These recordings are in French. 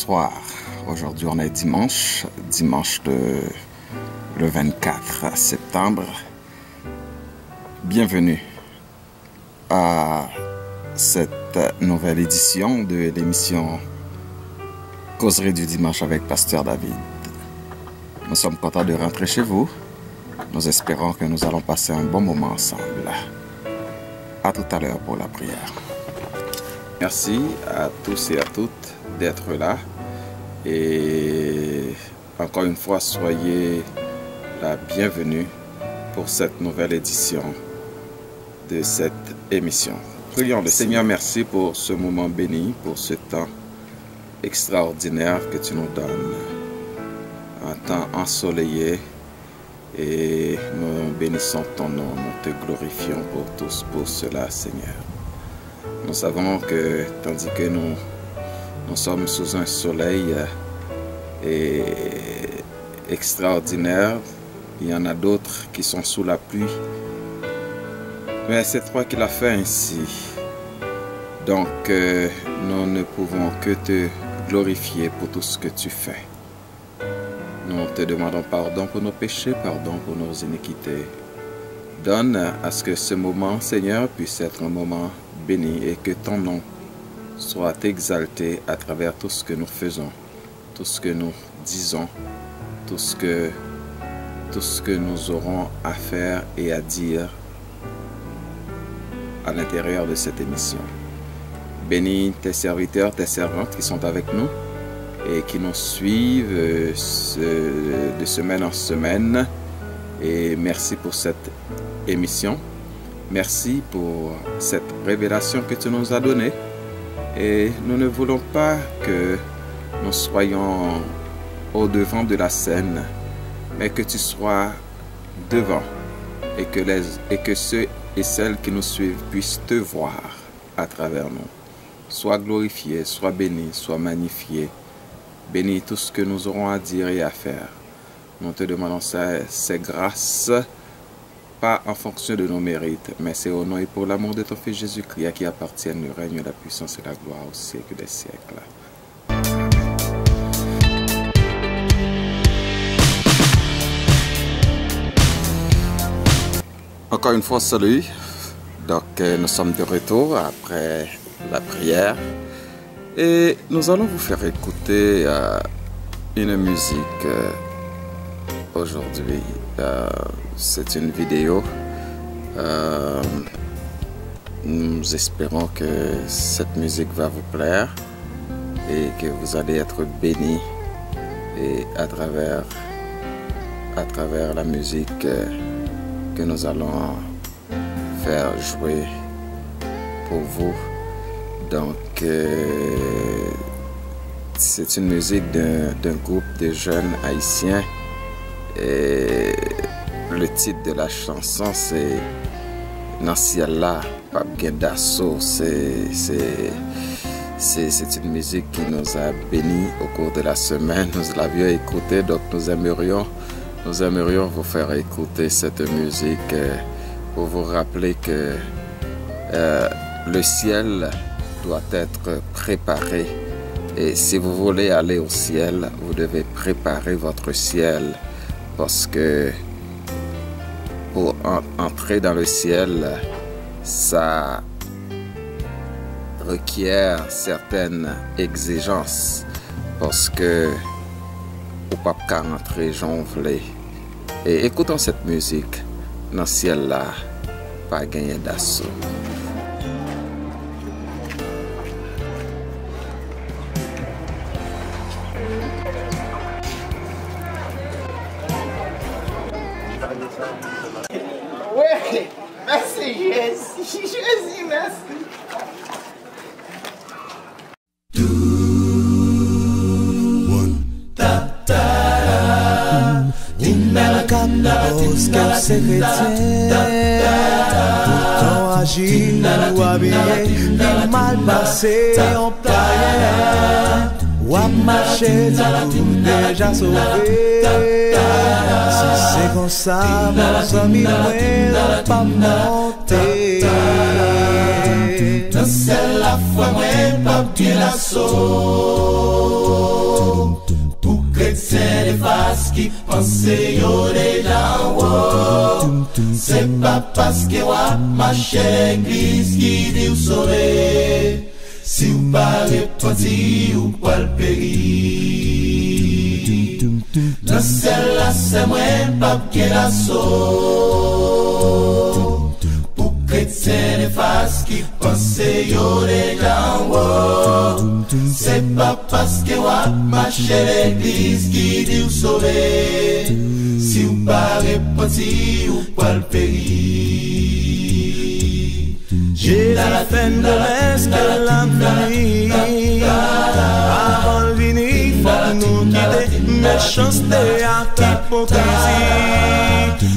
bonsoir. Aujourd'hui, on est dimanche le 24 septembre. Bienvenue à cette nouvelle édition de l'émission Causerie du dimanche avec Pasteur David. Nous sommes contents de rentrer chez vous. Nous espérons que nous allons passer un bon moment ensemble. À tout à l'heure pour la prière. Merci à tous et à toutes d'être là. Et encore une fois, soyez la bienvenue pour cette nouvelle édition de cette émission. Prions le Seigneur, merci pour ce moment béni, pour ce temps extraordinaire que tu nous donnes. Un temps ensoleillé. Et nous bénissons ton nom, nous te glorifions pour cela, Seigneur. Nous savons que, tandis que nous sommes sous un soleil extraordinaire, il y en a d'autres qui sont sous la pluie. Mais c'est toi qui l'as fait ainsi. Donc, nous ne pouvons que te glorifier pour tout ce que tu fais. Nous te demandons pardon pour nos péchés, pardon pour nos iniquités. Donne à ce que ce moment, Seigneur, puisse être un moment béni et que ton nom soit exalté à travers tout ce que nous faisons, tout ce que nous disons, tout ce que nous aurons à faire et à dire à l'intérieur de cette émission. Bénis tes serviteurs, tes servantes qui sont avec nous et qui nous suivent de semaine en semaine. Et merci pour cette émission. Merci pour cette révélation que tu nous as donnée. Et nous ne voulons pas que nous soyons au-devant de la scène, mais que tu sois devant et que ceux et celles qui nous suivent puissent te voir à travers nous. Sois glorifié, sois béni, sois magnifié. Bénis tout ce que nous aurons à dire et à faire. Nous te demandons ces grâces, pas en fonction de nos mérites, mais c'est au nom et pour l'amour de ton Fils Jésus-Christ à qui appartiennent le règne, la puissance et la gloire au siècle des siècles. Encore une fois, salut. Donc, nous sommes de retour après la prière. Et nous allons vous faire écouter une musique aujourd'hui. C'est une vidéo. Nous espérons que cette musique va vous plaire et que vous allez être bénis et à travers la musique que nous allons faire jouer pour vous. Donc, c'est une musique d'un groupe de jeunes haïtiens. Et le titre de la chanson, c'est Nanciala Pabgendasso. C'est une musique qui nous a bénis au cours de la semaine. Nous l'avions écoutée, donc nous aimerions vous faire écouter cette musique pour vous rappeler que le ciel doit être préparé. Et si vous voulez aller au ciel, vous devez préparer votre ciel. Parce que pour entrer dans le ciel, ça requiert certaines exigences. Parce que au pas qu'à rentrer jonglé. Et écoutons cette musique dans le ciel là, pas gagner d'assaut. Oui, merci Jésus, Jésus, merci. C'est chrétien, pourtant agir ou habiller, mal passé en païen, ou à marcher tout déjà sauvé. Si c'est comme ça, mon ami, moi, pas monter. C'est la foi, moi, pas petit l'assaut. parce qu'il pensait yo déjà haut. C'est pas parce que wa marché l'église qui dit ou sauver. Si ou pas repenti ou pas le périr. Dans celle-là c'est moi pas qu'elle a saut. Pour chrétien les faces qui pensaient yo déjà haut. C'est pas parce que wa marché l'église qui dit ou sauver. Si ou pas repenti ou pas le périr. J'ai la peine de l'est que la vie. Avant le vini, faut nous quitter. Méchanceté à hypocrisie.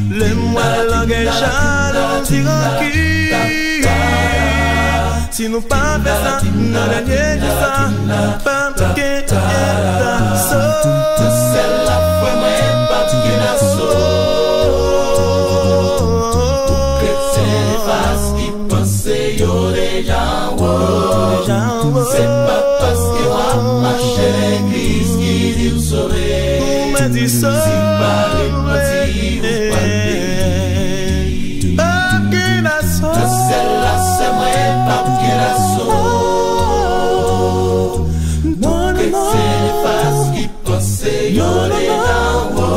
Le mois langage à nous tranquille. Si nous pas fait ça, nous dernier de ça. Pas que c'est la foi, moi, pas que la c'est yo déjà haut. C'est pas parce que wa marché l'église qui dit ou sauver. Si pas repenti ou pas le pays. Celle-là c'est moi pas que la sauve. Pour que c'est les faces qui pensaient yo déjà haut.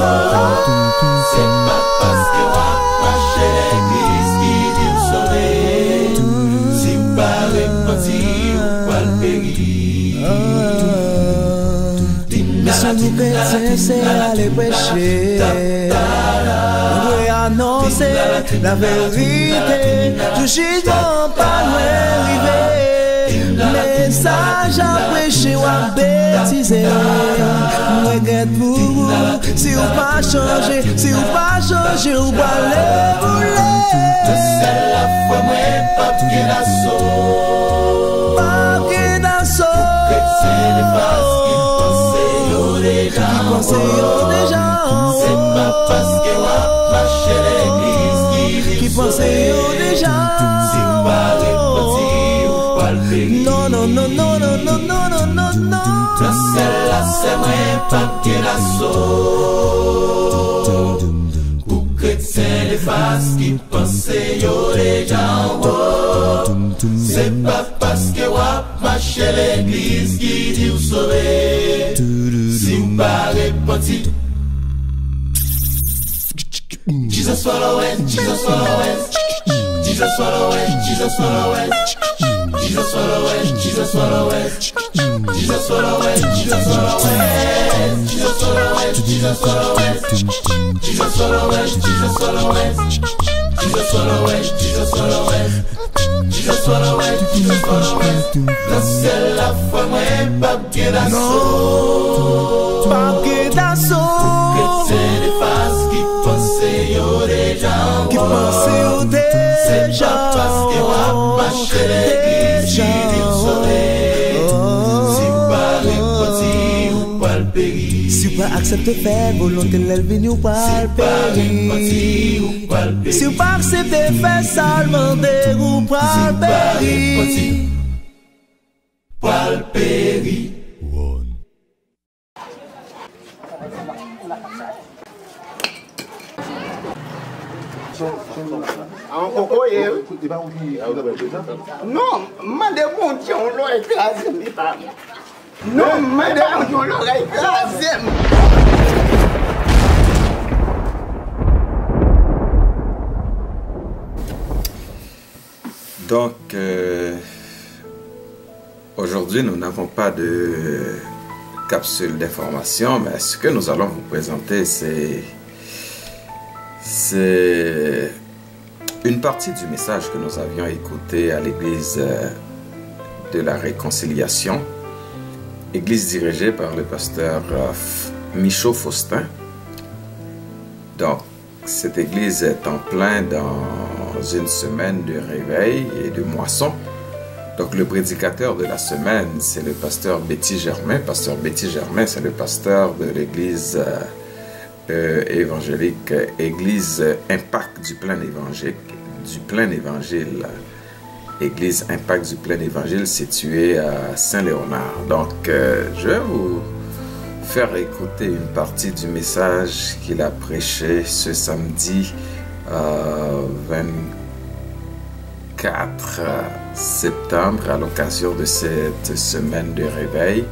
C'est pas parce que wa marché l'église qui dit ou sauver. Mission du chrétien, c'est aller prêcher. On doit annoncer la vérité. Du jugement pas loin arriver. Message à prêcher ou à bêtiser. On regrette pour vous. Si vous pas changer, si vous pas changer, vous pas les bouler. C'est la foi, moi, pas que la sauve. Pas que la sauve. C'est les faces qui pensaient yo déjà. C'est pas parce que wa marché l'église qui pensait yo déjà. Si ou pas repenti ou pas le périr. Non, non, non, non, non, non, non, non, non, non. Celle-là c'est moi pas que la sauve. Pour chrétien les faces qui pensaient yo déjà haut. C'est pas parce que wa marché l'église qui dit ou sauver. Si ou pas repenti. Jesus follow it, Jesus follow it. Jesus follow it, Jesus follow it. Jesus follow it, Jesus follow it. Jesus follow it, Jesus follow it. Jesus follow it, Jesus follow it. Jesus follow it, Jesus follow it. Jesus follow it, Jesus follow it. Jesus follow it, Jesus follow it. C'est la foi, moi, pas que la sauve. Pas que la sauve. Que c'est les faces qui pensaient yo déjà. Qui pensaient yo déjà. C'est pas parce que wa marché l'église qui dit ou sauver. Si pas repenti ou pas le périr. Si pas accepter faire volonté l'elvini ou pas le périr. Si pas accepter faire seulement des ou pas le périr. Pas le périr. En coco, non, madame, on l'a écrasé, mes parents. Non, madame, on l'a écrasé. Donc, aujourd'hui, nous n'avons pas de capsule d'information, mais ce que nous allons vous présenter, c'est une partie du message que nous avions écouté à l'église de la Réconciliation, église dirigée par le pasteur Michaud Faustin. Donc, cette église est en plein dans une semaine de réveil et de moisson. Donc, le prédicateur de la semaine, c'est le pasteur Betty Germain. Pasteur Betty Germain, c'est le pasteur de l'église évangélique, église Impact du plein évangile, église Impact du plein évangile située à Saint-Léonard. Donc, je vais vous faire écouter une partie du message qu'il a prêché ce samedi 24 septembre à l'occasion de cette semaine de réveil.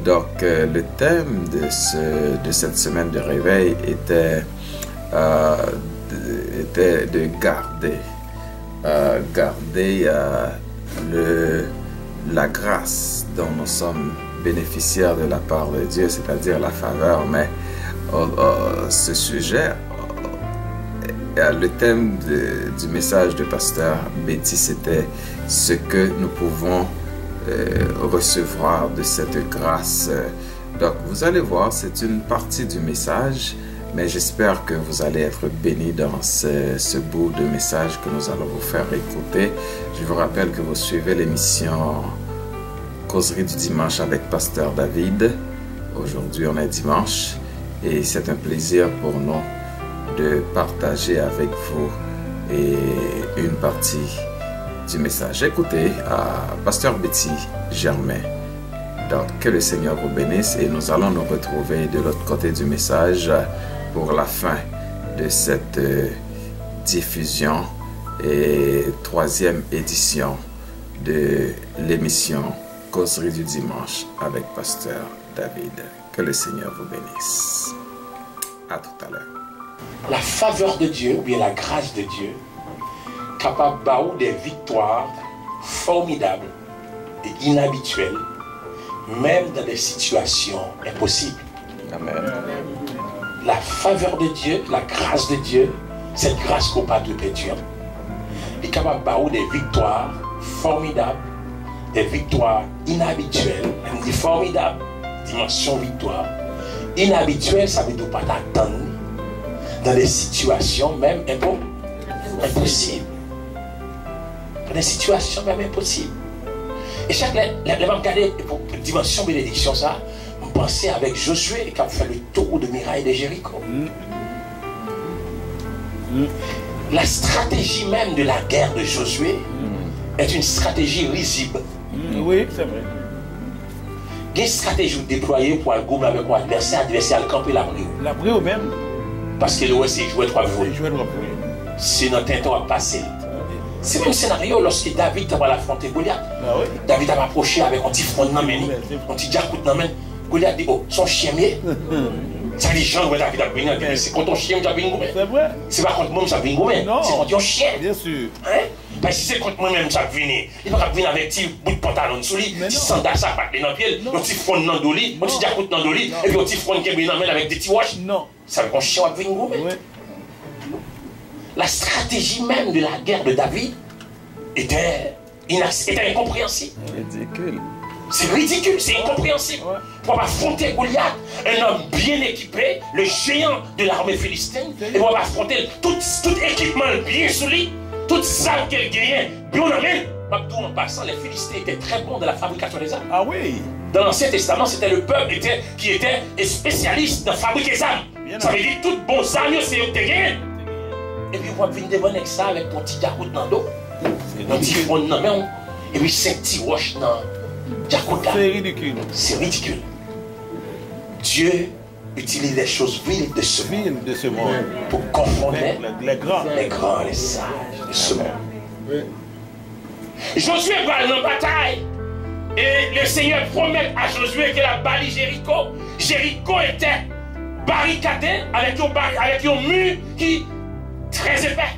Donc le thème de cette semaine de réveil était de garder la grâce dont nous sommes bénéficiaires de la part de Dieu, c'est-à-dire la faveur. Mais ce sujet, le thème du message de Pasteur Betty, c'était ce que nous pouvons recevoir de cette grâce. Donc vous allez voir, c'est une partie du message, mais j'espère que vous allez être bénis dans ce bout de message que nous allons vous faire écouter. Je vous rappelle que vous suivez l'émission Causerie du dimanche avec Pasteur David. Aujourd'hui on est dimanche et c'est un plaisir pour nous de partager avec vous une partie du message. Écoutez Pasteur Betty Germain. Donc que le Seigneur vous bénisse et nous allons nous retrouver de l'autre côté du message pour la fin de cette diffusion et 3e édition de l'émission Causerie du dimanche avec Pasteur David. Que le Seigneur vous bénisse. À tout à l'heure. La faveur de Dieu, ou bien la grâce de Dieu, capable de des victoires formidables et inhabituelles, même dans des situations impossibles. Amen. La faveur de Dieu, la grâce de Dieu, cette grâce qu'on pas de perdre, est capable de des victoires formidables, des victoires inhabituelles. On dit formidable, dimension victoire. Inhabituelle, ça veut dire pas t'attendre dans des situations même impossibles. Dans des situations même impossibles. Et chaque les mêmes cadets pour dimension bénédiction ça, on pensait avec Josué qui a fait le tour de muraille de Jéricho. La stratégie même de la guerre de Josué est une stratégie risible. Oui, c'est vrai. Il y a une stratégie déployée pour un groupe avec l'adversaire, adversaire camper la brio. La brio même. Parce que l'OS jouait 3 jours. C'est notre temps à passer. C'est le même scénario lorsque David va affronter Goliath. Ah oui. David a approché avec un petit front de main, un petit jacout de main. Goliath dit, oh, son chien mieux. Ça dit, Jean, David a venu, c'est contre ton chien que j'ai venu. C'est vrai. C'est pas contre moi que j'ai venu, c'est contre ton chien. Bien sûr. Hein? Parce que si c'est contre moi-même que j'ai venu, il ne va pas venir avec un petit bout de pantalon sous lui, petit sandal ça patte dans le pied, un petit front dans le lit, un petit jacout dans le lit, et puis un petit front qui est dans la main avec des petits wash. Non. Ça veut dire qu'un chien va venir. La stratégie même de la guerre de David était incompréhensible. Ridicule. C'est ridicule, c'est incompréhensible. Pour affronter Goliath, un homme bien équipé, le géant de l'armée philistine, et pour affronter tout équipement bien sous lui, toutes les armes qu'elle gagnait, bien en main. En passant, les Philistins étaient très bons dans la fabrication des armes. Ah oui. Dans l'Ancien Testament, c'était le peuple qui était spécialiste dans fabriquer des armes. Ça veut dire toutes bonnes armes, c'est eux qui gagnent. Et puis, vous venez devant avec ça, avec ton petit jacout dans le dos, un petit front dans la main, et puis 5 petits roches dans le jacout là. C'est ridicule. C'est ridicule. Dieu utilise les choses viles de ce monde pour confondre les grands, les sages de ce monde. Josué va dans la bataille et le Seigneur promet à Josué qu'il a bali Jéricho. Jéricho était barricadé avec un mur qui très épais.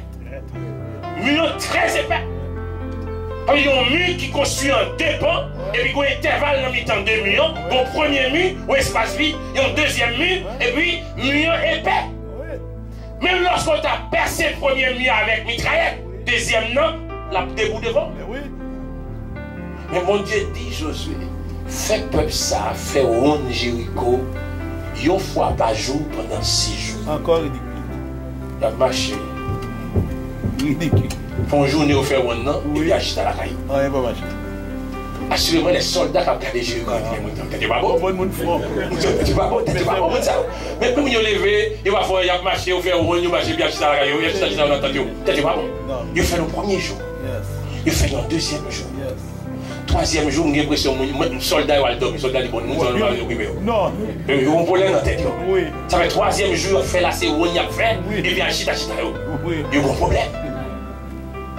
Mur très épais. Il y a un mur qui construit en 2 pans et puis il y a un intervalle dans le temps 2 murs. Au premier mur, au espace vide, il y a un deuxième mur et puis mur épais. Même lorsqu'on t'a percé le premier mur avec mitraillette, deuxième non, la debout devant. Mais mon Dieu dit Josué, fais peuple ça, fais ronde Jéricho, une fois par jour pendant 6 jours. Encore ridicule. La marché. Ridicule. Pour une journée, on fait ronde, et puis acheter à la caille. On n'est pas marché. Assurément, les soldats qui ont regardé Jéricho, t'es pas bon? T'es pas bon, t'es pas bon, ça. Mais comme ils ont levé, ils vont faire, ils ont marché, ils vont faire, ils marché bien acheter à la caille, ils acheter à la caille, t'es pas bon? Ils ont fait le premier jour. Ils ont fait le deuxième jour. troisième jour, j'ai l'impression que un soldat va dormir, soldat est bon, nous allons dormir. Non. Il y a un problème dans la tête. Oui. Ça fait troisième jour, on fait la cérémonie, on fait, et puis on chita. Oui. Il y a un problème.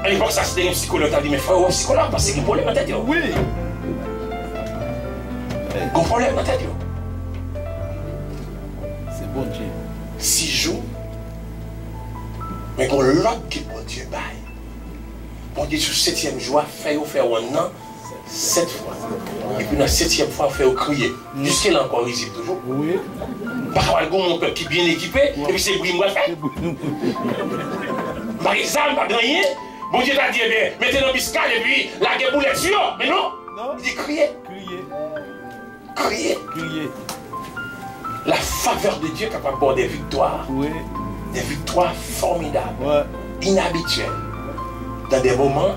À l'époque, ça c'était un psychologue qui a dit, mais frère, un psychologue, parce qu'il y a un problème dans la tête. Oui. Un problème dans la tête. C'est bon Dieu. 6 jours. Mais quand l'autre qui bon Dieu baille. Bon Dieu, sur le 7e jour, fait un an, 7 fois. Et puis dans la 7e fois, fait crier. Jusqu'à là encore, ici toujours. Oui. Par contre, mon peuple qui est bien équipé, et puis c'est bruit, moi, fait. Par exemple, pas gagné. Bon Dieu t'a dit, eh bien, mettez dans le biscal et puis la guerre boulette sur. Mais non. Il dit crier. Crier. Crier. La faveur de Dieu est capable d'avoir des victoires. Oui. Des victoires formidables. Ouais. Inhabituelles. Dans des moments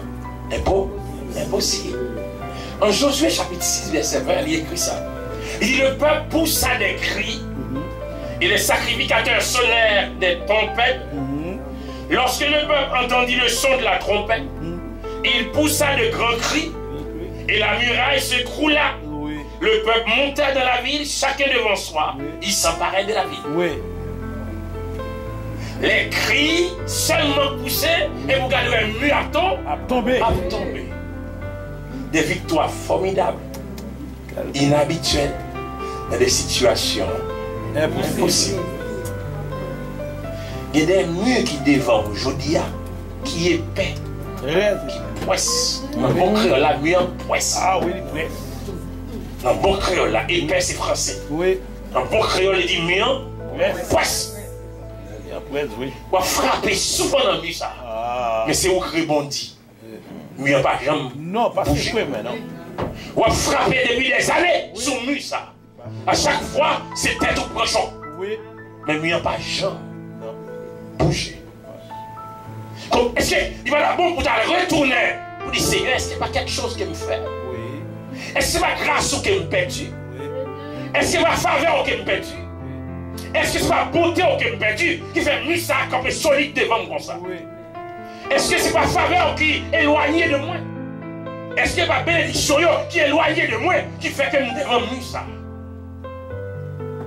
impossibles. En Josué chapitre 6, verset 20, il écrit ça. Il dit, le peuple poussa des cris et les sacrificateurs sonnèrent des trompettes. Lorsque le peuple entendit le son de la trompette, il poussa de grands cris et la muraille s'écroula. Oui. Le peuple monta dans la ville, chacun devant soi. Oui. Il s'emparait de la ville. Oui. Les cris seulement poussés et vous regardez un mur à tomber. Des victoires formidables, inhabituelles, dans des situations impossibles. Il y a des murs qui devant aujourd'hui, qui est épais, qui poissent. Dans le bon créole, la mur poisse. Ah oui, il poisse. Dans le bon créole, là, épais c'est français. Oui. Dans le bon créole, il dit mur poisse. Oui. On va frapper souvent dans le mur ça. Ah. Mais c'est où que rebondi. Mur pas jamais. Non, pas bouger maintenant. On va frapper depuis des années sur le mur ça. À chaque fois, c'est tête au prochain. Oui. Mais mur pas jamais. Bouger. Est-ce qu'il va d'abord pour t'aller retourner pour dire Seigneur, est-ce qu'il n'y a pas quelque chose qui me fait? Oui. Est-ce que c'est ma grâce qui me perdu? Oui. Est-ce que c'est ma faveur qui me perdu? Est-ce que c'est ma beauté qui me perdu qui fait mieux ça comme solide devant moi comme ça? Oui. Est-ce que c'est ma faveur qui est éloignée de moi? Est-ce que c'est ma bénédiction qui est éloignée de moi qui fait que nous devons mieux ça?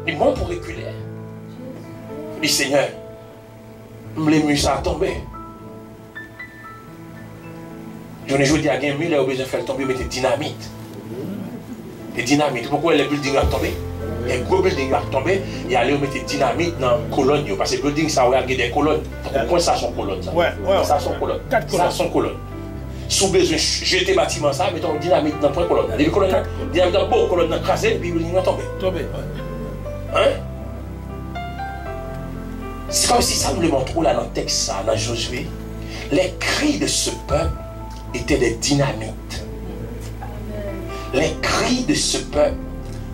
Il est bon pour reculer. Il dit Seigneur, les murs ça a tombé. Je ne dis à quelqu'un, il a besoin de faire tomber, mais des dynamites. Des dynamites. Pourquoi les buildings ont tombé? Les gros buildings ont tombé, et aller mettre des dynamites dans les colonnes. Parce que les buildings, ça a des colonnes. Pourquoi ça sont colonnes? Ça sont colonnes. 4 colonnes. Ça sont colonnes. Si vous avez besoin de jeter le bâtiment, ça, mettons une dynamite dans 3 colonnes. Les colonnes, dynamite dans beaucoup de colonnes crasées, et puis les buildings ont tombé. Hein? C'est comme si ça nous le montre là dans le texte, ça, dans Josué. Les cris de ce peuple étaient des dynamites. Les cris de ce peuple,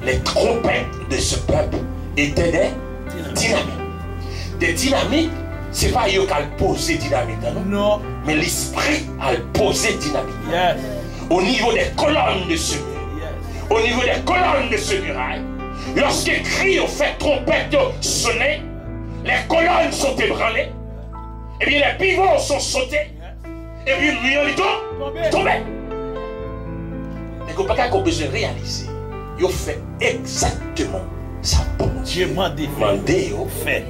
les trompettes de ce peuple étaient des dynamites. Des dynamites, ce n'est pas eux qui ont posé dynamite, non? Mais l'esprit a posé dynamite. Yes. Au niveau des colonnes de ce mur. Yes. Au niveau des colonnes de ce muraille. Lorsque les cris ont fait trompette sonner, les colonnes sont ébranlées, et bien les pivots sont sautés, et puis le mur est tombé. Mais qu'on n'a pas besoin de réaliser, ils ont fait exactement ça. Bon Dieu demandé, fait.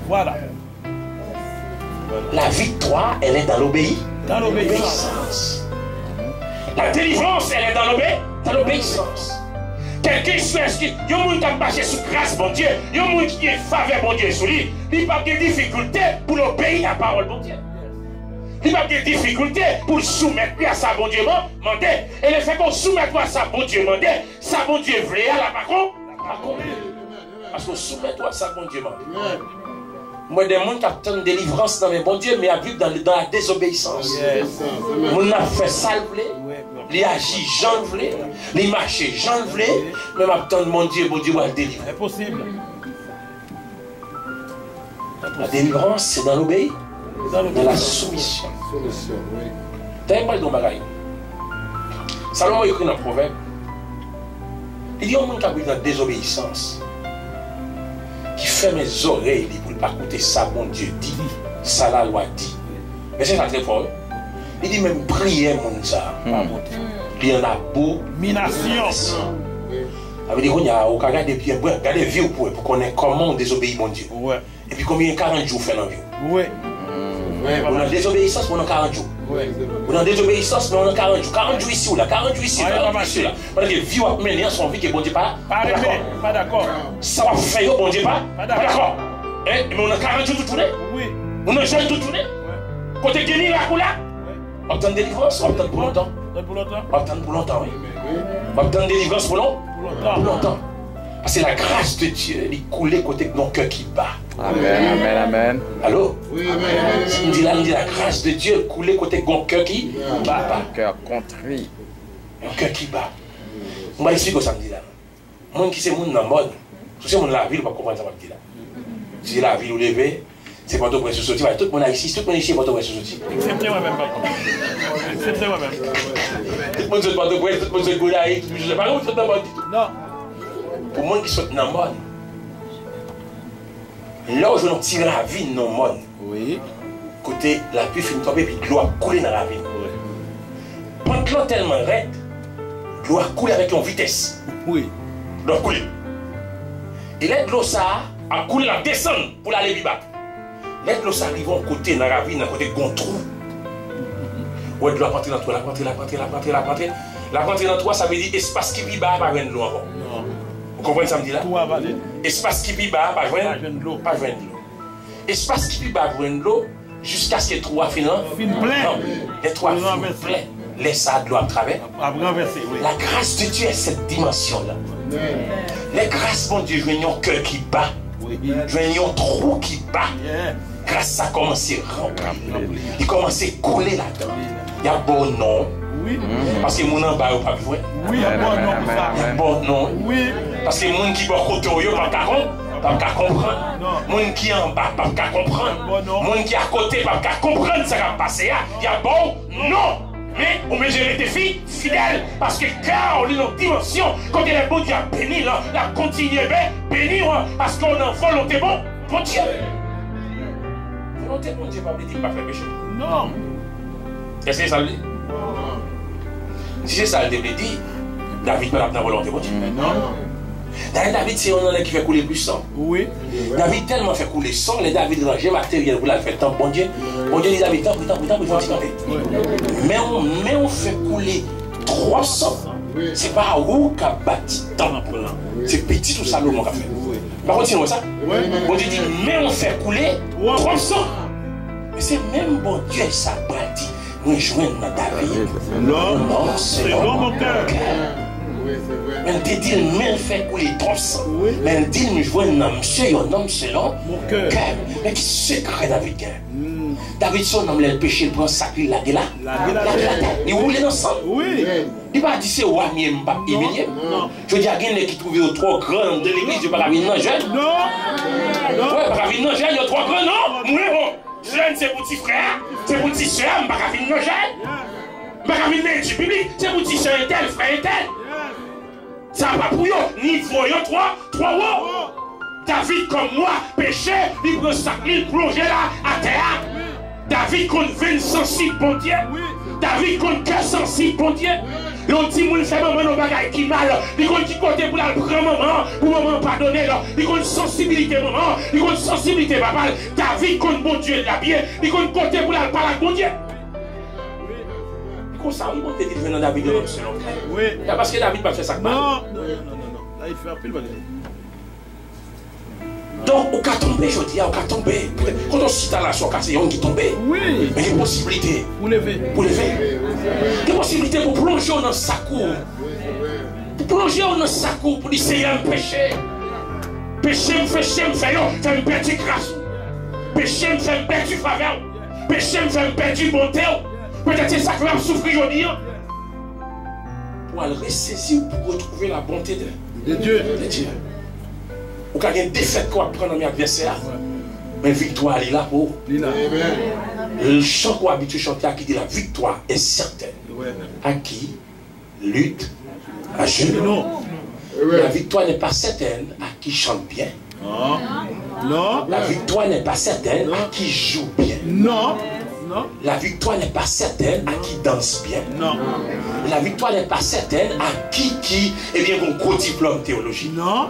Voilà. La victoire, elle est dans l'obéissance. La délivrance, elle est dans l'obéissance. Quelqu'un souhaite qu'il y a un monde qui a marché sous grâce, bon Dieu. Il y a un monde qui est faveur, bon Dieu, sur lui. Il n'a pas de difficulté pour obéir à la parole, bon Dieu. Il n'a pas de difficulté pour soumettre à sa bon Dieu, mandé. Et le fait qu'on soumette à sa bon Dieu, mandé, sa bon Dieu vrai à la parole. Parce qu'on soumet à sa bon Dieu, mandé. Moi, des gens qui attendent une délivrance dans mes bons dieux, mais ils vivent dans la désobéissance. On a fait ça, il agit, j'en voulais, il marche, j'en voulais, mais attendre mon Dieu va le délivrer. C'est possible. La délivrance, c'est dans l'obéissance, dans la soumission. T'as un mal de bagaille. Salomon écrit dans le proverbe. Il dit au monde qui a dans la désobéissance, qui fait mes oreilles pour ne pas écouter ça, mon Dieu dit, ça la loi dit. Mais c'est ça très fort. Il dit même prier, mon ça, Il y en a abomination. Ça veut dire qu'on a regardé bien, regardez vieux pour connaître comment on désobéit mon Dieu. Ouais. Et puis combien 40 jours fait dans la vie. Ouais. On a désobéissance pendant 40 jours. On a désobéissance pendant 40 jours. 40 jours ici ou là, 40 jours ici, 40 jours ici là. Parce que vie va mener son vie que bon Dieu pas. Pas d'accord. Ça va faire bon Dieu pas. Pas d'accord. Mais on a 40 jours tout tourné. Oui. On a jeune tout tourné. Côté Guéni là ou là. On obtient délivrance, on obtient pour longtemps. Pour longtemps. On obtient pour longtemps, oui. On obtient délivrance pour longtemps. Pour longtemps. Parce que la grâce de Dieu, elle est coulée côté de nos cœurs qui bat. Amen, amen, amen. Allô? Oui, amen. On dit là, la grâce de Dieu coulée côté de nos cœurs qui bat. Un cœur contrit. Un cœur qui bat. On va expliquer ça me dit là. Moi qui c'est mon dans le mode. Si on la ville, on va comprendre ça me dit là. Si la ville ou levé, c'est pas tout pour se sortir. Tout le monde ici, tout le monde ici, pas tout pour se sortir. Acceptez moi-même, papa. Acceptez moi-même. Tout le monde se pas tout pour tout le monde se goulaille, tout le monde se pas où tout le monde dit tout. Non. Pour moi qui sont dans le monde. Là où je tire la vie dans le monde. Oui. Côté la pluie finit tomber puis l'eau a coulé dans la ville. Quand l'eau tellement raide, l'eau a coulé avec une vitesse. Oui. L'eau a coulé. Et là, l'eau ça a coulé la descente pour aller vivre. Là, l'eau ça arrive à côté dans la ville, dans côté Gontrou. Ouais, l'eau a rentré dans toi, la rentrée dans toi, ça veut dire espace qui vit bas, pas de l'eau encore. Non. Vous comprenez ça me dit là? Tout avalé. Espace qui vit bas, pas de l'eau. Pas de l'eau. Espace qui vit bas, pas de l'eau, jusqu'à ce que les trois finissent. Fin plein. Non, les trois finissent plein. Laisse ça de l'eau à travers. À renverser, oui. La grâce de Dieu est cette dimension-là. Les grâces, mon Dieu, joignent un cœur qui bat. Oui. Joignent un trou qui bat. Yeah. Grâce à commencer à remplir. Il commence à couler là-dedans. Il y a bon nom. Oui. Parce que mon nom n'a pas besoin. Oui, à bon nom pour ça. Il y a bon nom. Oui. Parce que mon qui va côté au pas comprendre. Mon qui en bas pas comprendre. Mon qui à côté pas comprendre ça va passer. Il y a bon non. Mais on met gérer tes filles fidèles parce que quand on est dans une dimension, quand il est bon Dieu a béni, la continuer bénir parce qu'on en volonté bon Dieu. Volonté bon Dieu pas dire pas faire péché. Non. Est-ce que ça le dit? Si c'est ça le dit, David pas la volonté bon Dieu. Non. David, c'est un qui fait couler plus sang. Oui. David tellement fait couler sang, les David rangeait matériel pour la faire tant. Bon Dieu dit David, tant, il faut camper. Mais on fait couler 300. C'est pas où qu'a bâti tant pour là. C'est petit tout Salomon qu'a fait. Par contre, c'est ça. Bon Dieu dit, mais on fait couler 300. Mais c'est même bon Dieu ça bâti. Nous joignons dans David. Non, c'est dans mon cœur. Mais il dit, mais fait couler 300. Mais il dit, nous jouons un homme, c'est un homme selon mon cœur. Mais qui secret David gagne? David, son homme, le péché, il prend ça, il l'a là. Il roule ensemble. Oui. Il va dire, c'est roi, mais il n'est pas humilié. Je veux dire, il y a des qui trouvent trop grand de l'église, il n'y a pas venir dans jeune. Non. Ouais, pas venir dans jeune, il y a trop grand, non? Moi, jeune, c'est pour petit frère, c'est pour petit soeur, il n'y a pas venir dans jeune. Il n'y a pas venir dans le public, c'est pour petit soeur et tel, frère et tel. Ça va pas pour eux, ni voyons trois hauts. David comme moi, péché, il prend ça, il plonge là à terre. David compte 20 sensible, bon Dieu. David compte cœur sensible, bon Dieu. L'on dit, il fait maman nos bagailles qui mal. Il compte qui côté pour la prendre maman, pour maman pardonner. Il compte sensibilité maman, il compte sensibilité papa. David compte bon Dieu de la bien, il compte côté pour la parler bon Dieu. Comme ça, il va te dire David de l'homme selon. Oui. Parce que David va faire ça. Non. Là, il fait un peu le bagage. Donc, on peut tomber, je dis, on peut tomber. Quand on cite à la soie, c'est on qui tombe. Oui. Mais il y a des possibilités. Pour lever. Pour lever. Des possibilités pour plonger dans sa cour. Pour plonger dans sa cour, pour dire, c'est un péché. Péché me fait me perdre grâce. Péché me fait me perdre faveur. Péché me fait me perdre bonté. Peut-être c'est ça que je souffrir aujourd'hui. Pour aller ressaisir, pour retrouver la bonté de Dieu. Ou qu'il y a une défaite qu'on va prendre dans mes adversaires. Mais victoire, elle est là pour. Le chant qu'on habitue chanter, qui dit la victoire est certaine. À qui lutte, à genoux. La victoire n'est pas certaine à qui chante bien. Non. La victoire n'est pas certaine à qui joue bien. Non. Non. La victoire n'est pas certaine à qui danse bien. Non. La victoire n'est pas certaine à qui eh bien, un gros diplôme théologique. Non.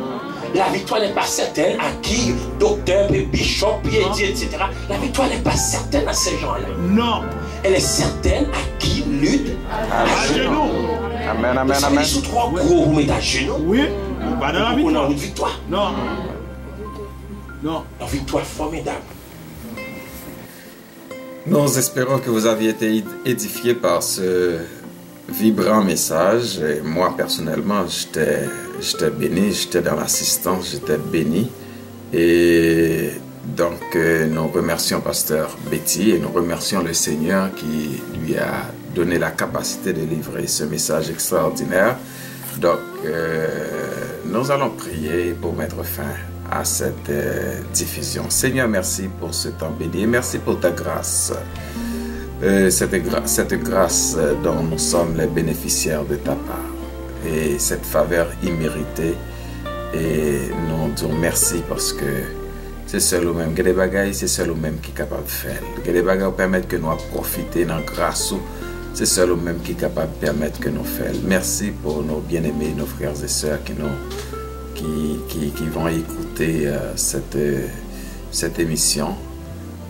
La victoire n'est pas certaine à qui docteur, bishop, etc. La victoire n'est pas certaine à ces gens-là. Non. Elle est certaine à qui lutte À genoux. Amen, amen, ça veut amen. dire sous trois gros, vous mettez à genoux. Oui. Pas dans la On a victoire. une victoire. Non. Non. Une victoire formidable. Nous espérons que vous aviez été édifiés par ce vibrant message. Et moi, personnellement, j'étais béni, j'étais dans l'assistance, j'étais béni. Et donc, nous remercions Pasteur Betty et nous remercions le Seigneur qui lui a donné la capacité de livrer ce message extraordinaire. Donc, nous allons prier pour mettre fin à cette diffusion. Seigneur, merci pour ce temps béni. Merci pour ta grâce. Cette grâce dont nous sommes les bénéficiaires de ta part. Et cette faveur imméritée. Et nous disons merci parce que c'est seul ou même. Des bagailles, c'est seul ou même qui est capable de faire. Des bagailles permettent que nous profiter de la grâce. C'est seul ou même qui est capable de permettre que nous fassions. Merci pour nos bien-aimés, nos frères et sœurs qui vont écouter cette émission.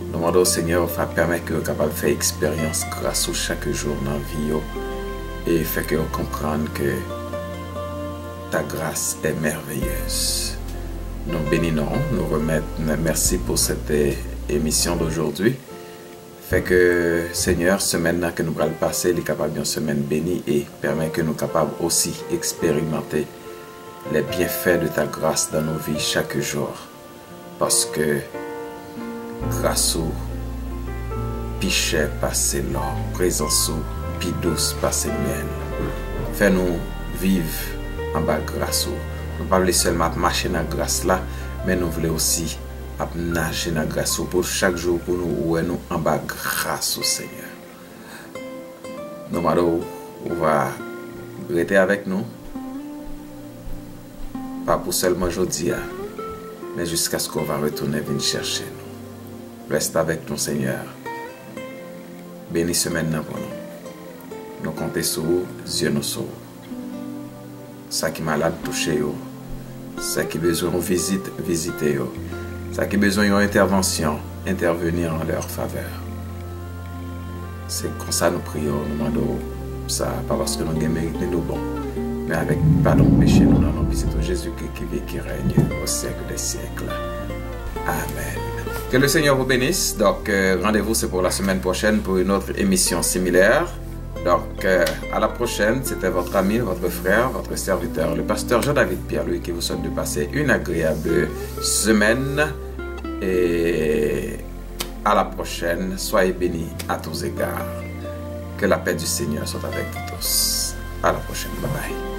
Nous demandons au Seigneur de permettre que nous soyons capables de faire expérience grâce à chaque jour dans la vie et faire que nous comprenions que ta grâce est merveilleuse. Nous bénissons, nous remettons merci pour cette émission d'aujourd'hui. Fait que Seigneur, semaine que nous allons passer, il est capable d'une semaine bénie et permet que nous soyons capables aussi d'expérimenter les bienfaits de ta grâce dans nos vies chaque jour. Parce que grâce au pichet passé l'or, présence au pi douce passé miel. Fais-nous vivre en bas grâce. Nous ne voulons pas seulement marcher dans la grâce là, mais nous voulons aussi nager dans la grâce pour chaque jour pour nous où nous en bas grâce au Seigneur. Nous on va rester avec nous. Pas pour seulement aujourd'hui, mais jusqu'à ce qu'on va retourner venir chercher nous. Reste avec nous, Seigneur. Bénis maintenant pour nous. Nous comptons sur vous, Dieu nous sauve. Ça qui est malade, touchez-vous. Ça qui a besoin de visiter-vous. Ça qui a besoin d'une intervention, intervenir en leur faveur. C'est comme ça nous prions, nous demandons ça, pas parce que nous avons mérité nous bon, mais avec pardon péché, nous donnons visite au Jésus qui vit, qui règne au siècle des siècles. Amen. Que le Seigneur vous bénisse. Donc, rendez-vous, c'est pour la semaine prochaine pour une autre émission similaire. Donc, à la prochaine, c'était votre ami, votre frère, votre serviteur, le pasteur Jean-David Pierre-Louis qui vous souhaite de passer une agréable semaine. Et à la prochaine, soyez bénis à tous égards. Que la paix du Seigneur soit avec vous tous. À la prochaine. Bye bye.